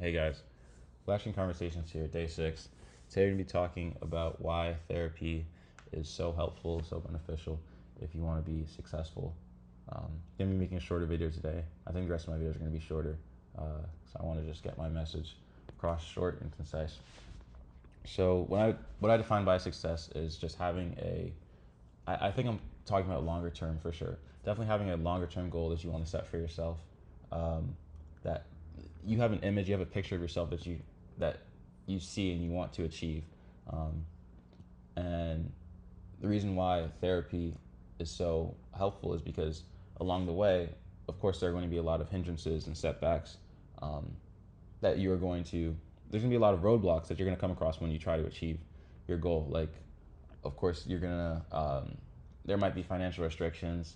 Hey guys, Flashing Conversations here, day 6. Today we're going to be talking about why therapy is so helpful, so beneficial if you want to be successful. Going to be making a shorter video today. I think the rest of my videos are going to be shorter, so I want to just get my message across short and concise. So what I define by success is just having I think I'm talking about longer term for sure. Definitely having a longer term goal that you want to set for yourself. That you have an image, you have a picture of yourself that you see and you want to achieve. And the reason why therapy is so helpful is because along the way, of course, there are going to be a lot of hindrances and setbacks um, that you are going to. There's going to be a lot of roadblocks that you're going to come across when you try to achieve your goal. Like, of course, you're gonna. There might be financial restrictions.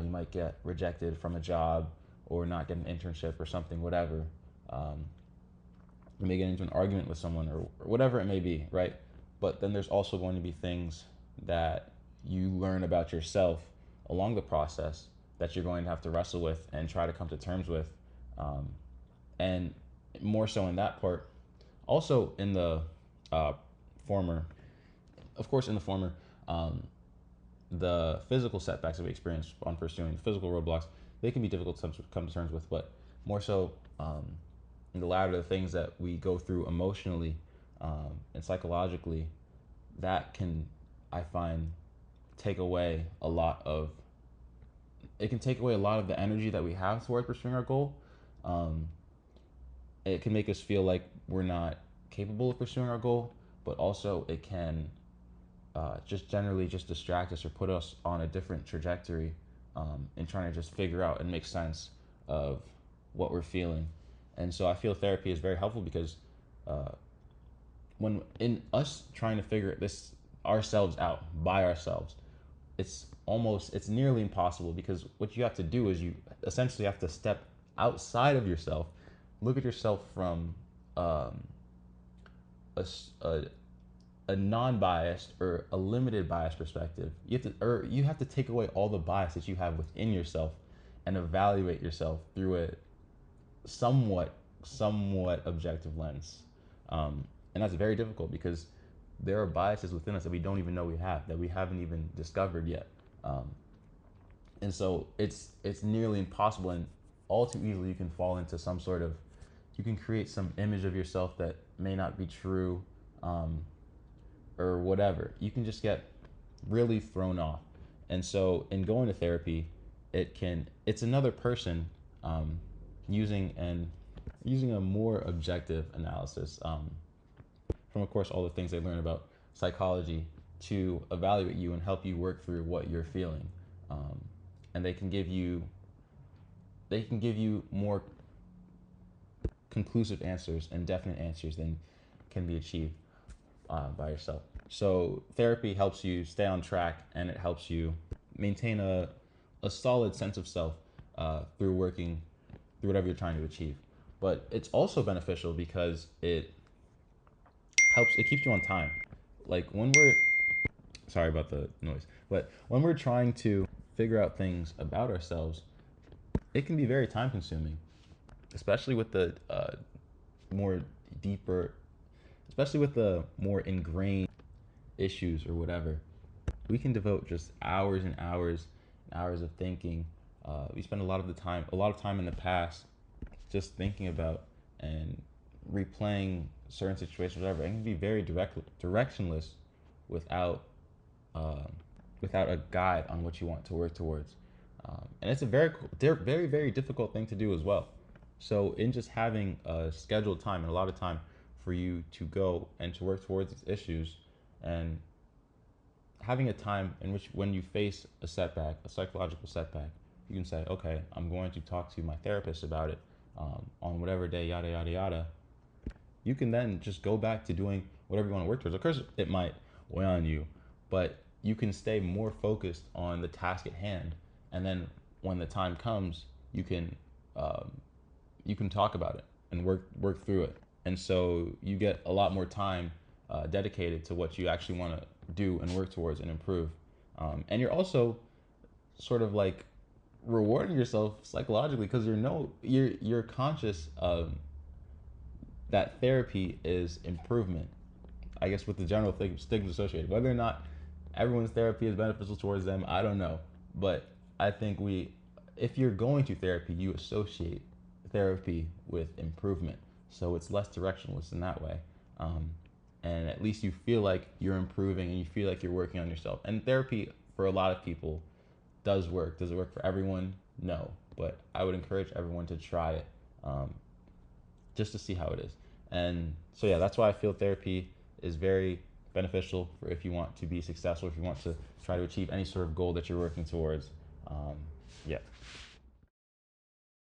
You might get rejected from a job or not get an internship or something, whatever. Um, you may get into an argument with someone or whatever it may be, right? But then there's also going to be things that you learn about yourself along the process that you're going to have to wrestle with and try to come to terms with. Um, and more so in that part, also in the uh, former, of course, in the former, um, the physical setbacks that we experience on pursuing the physical roadblocks, they can be difficult to come to terms with, but more so in the latter, the things that we go through emotionally and psychologically, that can, I find, take away a lot of, it can take away a lot of the energy that we have towards pursuing our goal. Um, it can make us feel like we're not capable of pursuing our goal, but also it can just generally just distract us or put us on a different trajectory in trying to just figure out and make sense of what we're feeling. And so I feel therapy is very helpful because uh, when in us trying to figure this ourselves out by ourselves, it's nearly impossible because what you have to do is you essentially have to step outside of yourself, look at yourself from um, a, a non-biased or a limited bias perspective. You have to take away all the bias that you have within yourself and evaluate yourself through a somewhat objective lens. And that's very difficult because there are biases within us that we don't even know we have, that we haven't even discovered yet. Um, and so it's nearly impossible, and all too easily you can fall into some sort of, you can create some image of yourself that may not be true, um, or whatever. You can just get really thrown off. And so in going to therapy, it's another person um, using and using a more objective analysis from, of course, all the things they learn about psychology to evaluate you and help you work through what you're feeling. Um, and they can give you more conclusive answers and definite answers than can be achieved by yourself. So therapy helps you stay on track and it helps you maintain a solid sense of self through working through whatever you're trying to achieve. But it's also beneficial because it keeps you on time. Like when we're, sorry about the noise, but when we're trying to figure out things about ourselves, it can be very time consuming, especially with the more deeper, especially with the more ingrained issues or whatever. We can devote just hours and hours and hours of thinking. We spend a lot of time in the past, just thinking about and replaying certain situations, whatever. It can be very directionless without uh, without a guide on what you want to work towards. And it's a very difficult thing to do as well. So in just having a scheduled time and a lot of time for you to go and to work towards these issues, and having a time in which when you face a setback, a psychological setback, you can say, okay, I'm going to talk to my therapist about it on whatever day, yada, yada, yada. You can then just go back to doing whatever you want to work towards. Of course, it might weigh on you, but you can stay more focused on the task at hand. And then when the time comes, um, you can talk about it and work through it. And so you get a lot more time dedicated to what you actually want to do and work towards and improve. And you're also sort of like rewarding yourself psychologically because you're conscious of that therapy is improvement. I guess with the general stigma associated, whether or not everyone's therapy is beneficial towards them, I don't know. But I think if you're going to therapy, you associate therapy with improvement. So it's less directionless in that way. Um, and at least you feel like you're improving and you feel like you're working on yourself. And therapy for a lot of people does work. Does it work for everyone? No. But I would encourage everyone to try it, just to see how it is. And so, yeah, that's why I feel therapy is very beneficial for if you want to be successful, if you want to try to achieve any sort of goal that you're working towards. Yeah.